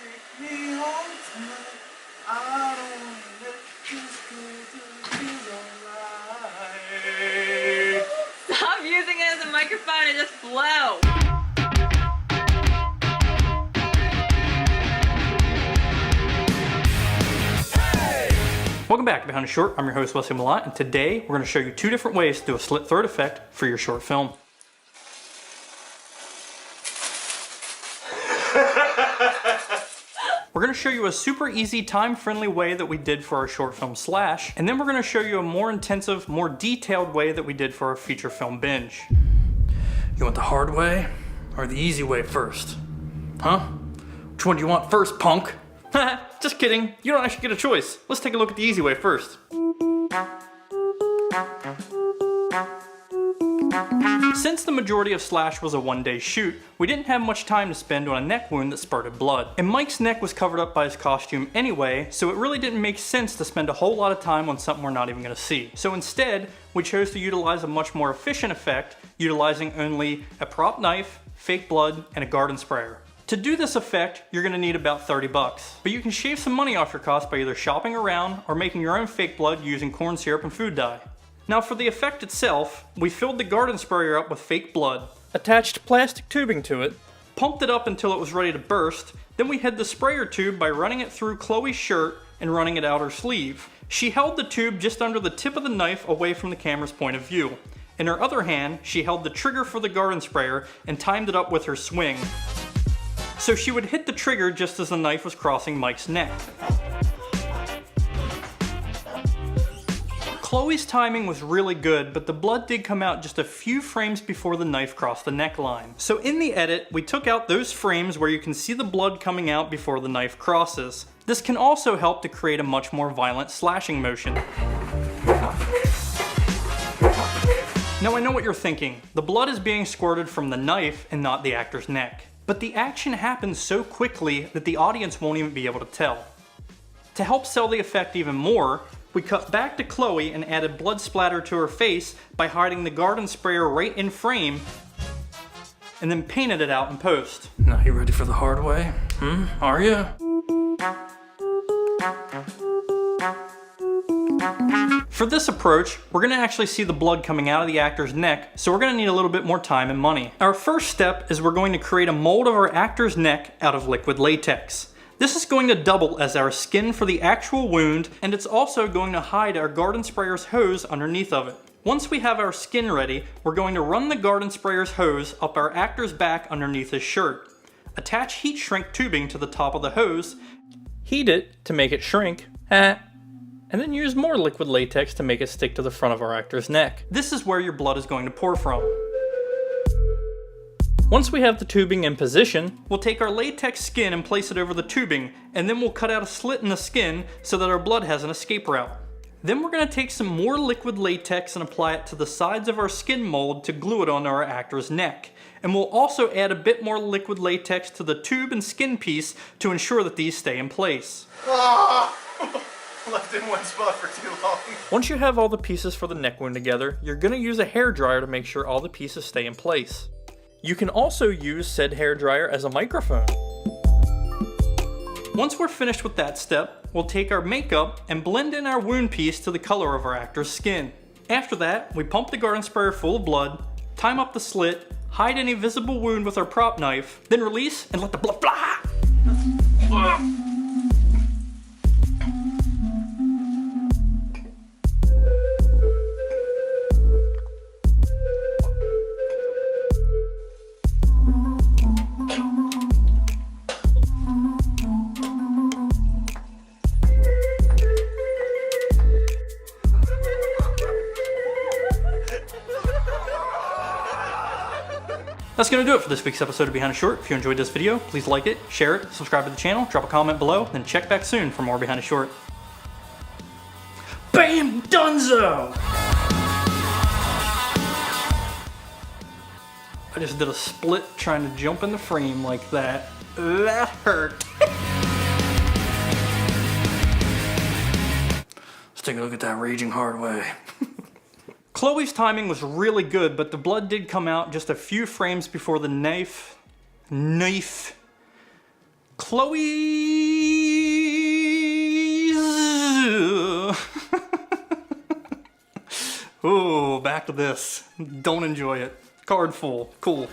Take me home tonight. I don't wanna let this go till it feels alright. Stop using it as a microphone and just blow. Welcome back to Behind a Short. I'm your host Wesley Malott, and today we're going to show you two different ways to do a slit throat effect for your short film. We're going to show you a super easy, time-friendly way that we did for our short film Slash, and then we're going to show you a more intensive, more detailed way that we did for our feature film Binge. You want the hard way or the easy way first? Huh? Which one do you want first, punk? Just kidding, you don't actually get a choice. Let's take a look at the easy way first. Since the majority of Slash was a one-day shoot, we didn't have much time to spend on a neck wound that spurted blood. And Mike's neck was covered up by his costume anyway, so it really didn't make sense to spend a whole lot of time on something we're not even going to see. So instead, we chose to utilize a much more efficient effect, utilizing only a prop knife, fake blood, and a garden sprayer. To do this effect, you're going to need about 30 bucks. But you can shave some money off your cost by either shopping around or making your own fake blood using corn syrup and food dye. Now for the effect itself, we filled the garden sprayer up with fake blood, attached plastic tubing to it, pumped it up until it was ready to burst, then we hid the sprayer tube by running it through Chloe's shirt and running it out her sleeve. She held the tube just under the tip of the knife away from the camera's point of view. In her other hand, she held the trigger for the garden sprayer and timed it up with her swing. So she would hit the trigger just as the knife was crossing Mike's neck. Chloe's timing was really good, but the blood did come out just a few frames before the knife crossed the neckline. So in the edit, we took out those frames where you can see the blood coming out before the knife crosses. This can also help to create a much more violent slashing motion. Now I know what you're thinking. The blood is being squirted from the knife and not the actor's neck. But the action happens so quickly that the audience won't even be able to tell. To help sell the effect even more, we cut back to Chloe and added blood splatter to her face by hiding the garden sprayer right in frame and then painted it out in post. Now you ready for the hard way? Are you? For this approach, we're going to actually see the blood coming out of the actor's neck, so we're going to need a little bit more time and money. Our first step is we're going to create a mold of our actor's neck out of liquid latex. This is going to double as our skin for the actual wound, and it's also going to hide our garden sprayer's hose underneath of it. Once we have our skin ready, we're going to run the garden sprayer's hose up our actor's back underneath his shirt. Attach heat shrink tubing to the top of the hose, heat it to make it shrink, and then use more liquid latex to make it stick to the front of our actor's neck. This is where your blood is going to pour from. Once we have the tubing in position, we'll take our latex skin and place it over the tubing, and then we'll cut out a slit in the skin so that our blood has an escape route. Then we're going to take some more liquid latex and apply it to the sides of our skin mold to glue it onto our actor's neck. And we'll also add a bit more liquid latex to the tube and skin piece to ensure that these stay in place. Left in one spot for too long. Once you have all the pieces for the neck wound together, you're going to use a hairdryer to make sure all the pieces stay in place. You can also use said hairdryer as a microphone. Once we're finished with that step, we'll take our makeup and blend in our wound piece to the color of our actor's skin. After that, we pump the garden sprayer full of blood, time up the slit, hide any visible wound with our prop knife, then release and let the blood fly! That's going to do it for this week's episode of Behind a Short. If you enjoyed this video, please like it, share it, subscribe to the channel, drop a comment below, then check back soon for more Behind a Short. Bam! Dunzo! I just did a split trying to jump in the frame like that. That hurt. Let's take a look at that raging hard way. Chloe's timing was really good, but the blood did come out just a few frames before the knife Chloe's. Ooh, back to this. Don't enjoy it. Card full. Cool.